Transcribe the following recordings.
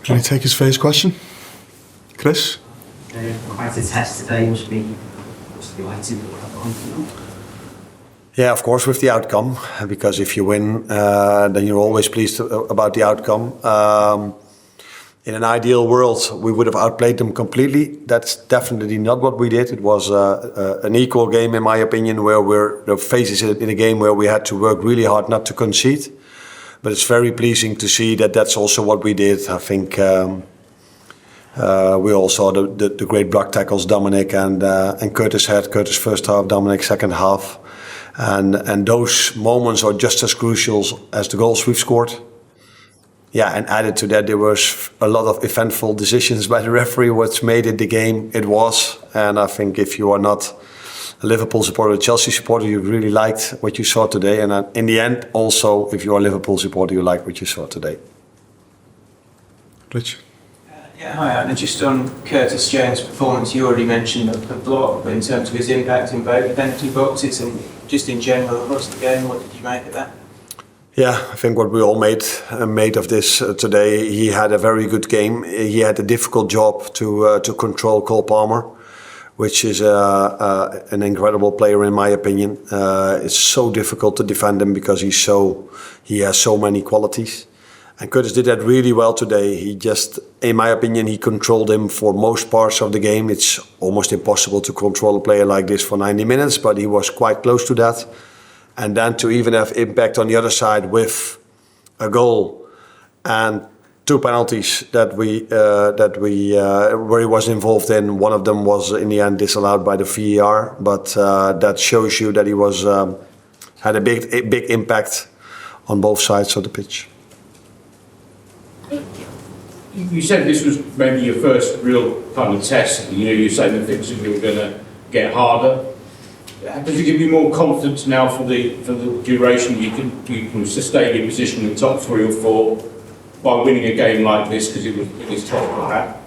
Can you take his first question? Chris? Quite a test today, must be delighted with what happened. Yeah, of course, with the outcome, because if you win, then you're always pleased about the outcome. In an ideal world, we would have outplayed them completely. That's definitely not what we did. It was an equal game, in my opinion, where we're phases in a game where we had to work really hard not to concede. But it's very pleasing to see that that's also what we did. I think we all saw the great block tackles Dominic and Curtis had. Curtis first half, Dominic second half. And those moments are just as crucial as the goals we've scored. Yeah, and added to that, there was a lot of eventful decisions by the referee, which made it the game it was. And I think if you are not a Liverpool supporter, a Chelsea supporter, you really liked what you saw today. And in the end, also, if you're a Liverpool supporter, you like what you saw today. Rich? Yeah, hi, Arne. Just on Curtis Jones' performance, you already mentioned the block, but in terms of his impact in both penalty boxes and just in general across the game, what did you make of that? Yeah, I think what we all made of this today, he had a very good game. He had a difficult job to control Cole Palmer, which is an incredible player in my opinion. It's so difficult to defend him because he has so many qualities. And Curtis did that really well today. He just, in my opinion, he controlled him for most parts of the game. It's almost impossible to control a player like this for 90 minutes, but he was quite close to that. And then to even have impact on the other side with a goal and two penalties where he was involved in. One of them was in the end disallowed by the VAR, but that shows you that he was had a big impact on both sides of the pitch. You said this was maybe your first real kind of test. You said that things were going to get harder. Does it give you more confidence now for the duration you can sustain your position in the top 3 or 4 by winning a game like this because it was top like that?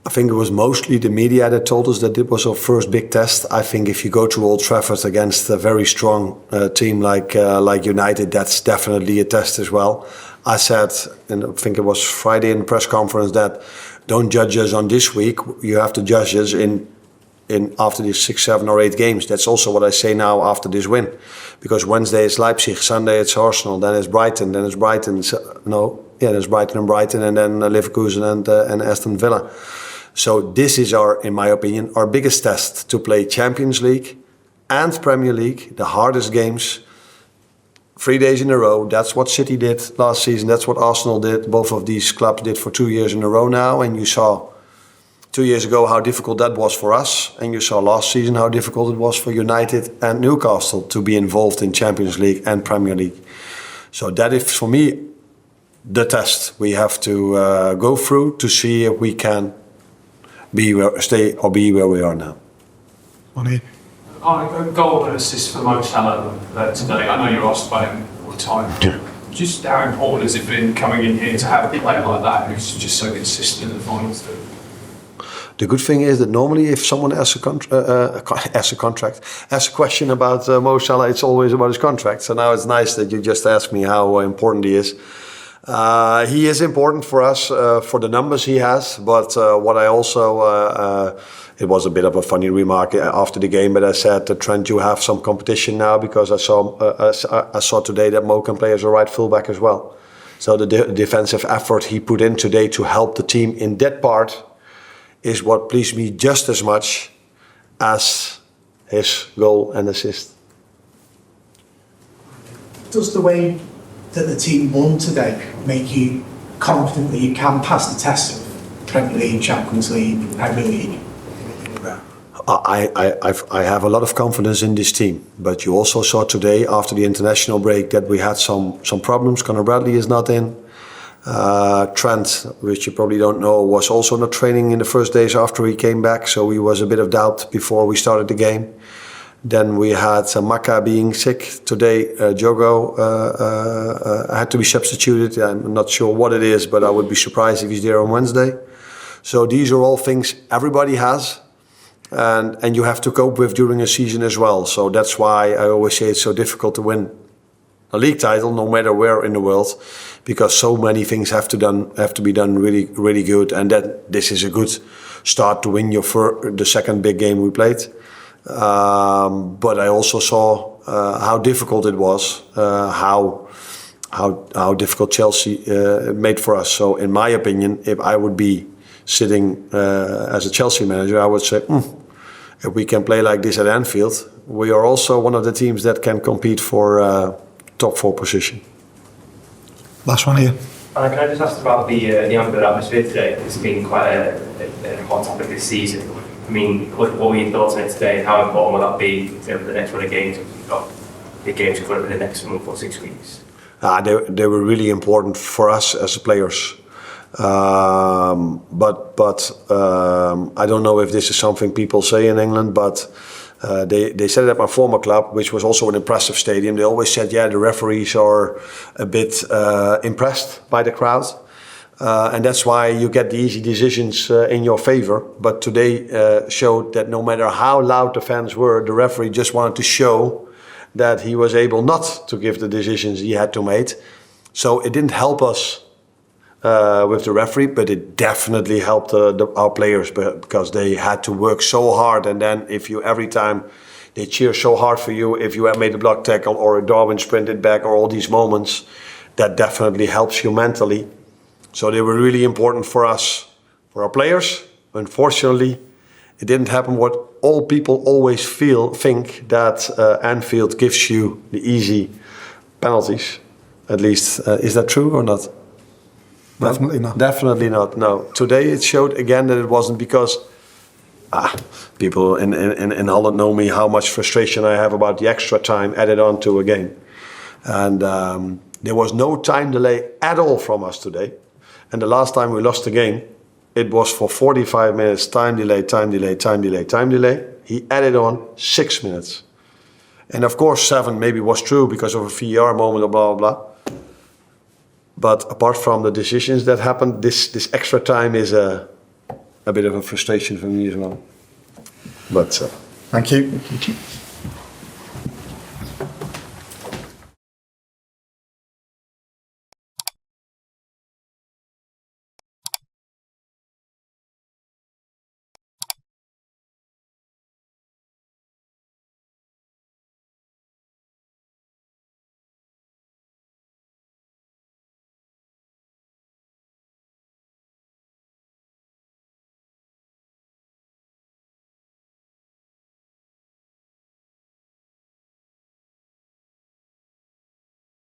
I think it was mostly the media that told us that it was our first big test. I think if you go to Old Trafford against a very strong team like United, that's definitely a test as well. I said, and I think it was Friday in the press conference, that don't judge us on this week. You have to judge us in after these 6, 7 or 8 games. That's also what I say now after this win. Because Wednesday it's Leipzig, Sunday it's Arsenal, then it's Brighton, there's Brighton and Brighton, and then Leverkusen and Aston Villa. So this is in my opinion, our biggest test to play Champions League and Premier League, the hardest games, 3 days in a row. That's what City did last season. That's what Arsenal did. Both of these clubs did for 2 years in a row now. And you saw 2 years ago how difficult that was for us. And you saw last season how difficult it was for United and Newcastle to be involved in Champions League and Premier League. So that is, for me, the test we have to go through to see if we can be where we are now. Goal and assist for Mo Salah today. I know you're asked about him all the time. Just how important has it been coming in here to have a player like that who's just so consistent in the finals? The good thing is that normally if someone asks a question about Mo Salah, it's always about his contract. So now it's nice that you just asked me how important he is. He is important for us for the numbers he has, but what I also, it was a bit of a funny remark after the game, but I said, Trent, you have some competition now because I saw today that Mo can play as a right fullback as well. So the defensive effort he put in today to help the team in that part is what pleased me just as much as his goal and assist. Does the way that the team won today make you confident that you can pass the test of Premier League, Champions League, Premier League? I have a lot of confidence in this team, but you also saw today after the international break that we had some problems. Conor Bradley is not in. Trent, which you probably don't know, was also not training in the first days after he came back, so he was a bit of doubt before we started the game. Then we had Maka being sick today. Jogo had to be substituted. I'm not sure what it is, but I would be surprised if he's there on Wednesday. So these are all things everybody has, and you have to cope with during a season as well. So that's why I always say it's so difficult to win a league title, no matter where in the world, because so many things have to be done really, really good, and that this is a good start to win the second big game we played. But I also saw how difficult it was, how difficult Chelsea made for us. So, in my opinion, if I would be sitting as a Chelsea manager, I would say, if we can play like this at Anfield, we are also one of the teams that can compete for top 4 position. Last one here. Can I just ask about the Anfield atmosphere today? It's been quite a hot topic this season. I mean, what were your thoughts on it today, and how important will that be for the next run of games? We've got big games coming up in the next month or 6 weeks. They were really important for us as players. But I don't know if this is something people say in England, but they said it at my former club, which was also an impressive stadium. They always said, the referees are a bit impressed by the crowd. And that's why you get the easy decisions in your favor. But today showed that no matter how loud the fans were, the referee just wanted to show that he was able not to give the decisions he had to make. So it didn't help us with the referee, but it definitely helped our players, because they had to work so hard. And then if you every time they cheer so hard for you, if you have made a block tackle or a Darwin sprinted back or all these moments, that definitely helps you mentally. So they were really important for us, for our players. Unfortunately, it didn't happen what all people always think that Anfield gives you the easy penalties. At least, is that true or not? Definitely not. Definitely not, no. Today it showed again that it wasn't because people in Holland know me how much frustration I have about the extra time added on to a game. And there was no time delay at all from us today. And the last time we lost the game, it was for 45 minutes, time delay. He added on 6 minutes. And of course 7 maybe was true because of a VAR moment or blah, blah, blah. But apart from the decisions that happened, this extra time is a bit of a frustration for me as well. But Thank you.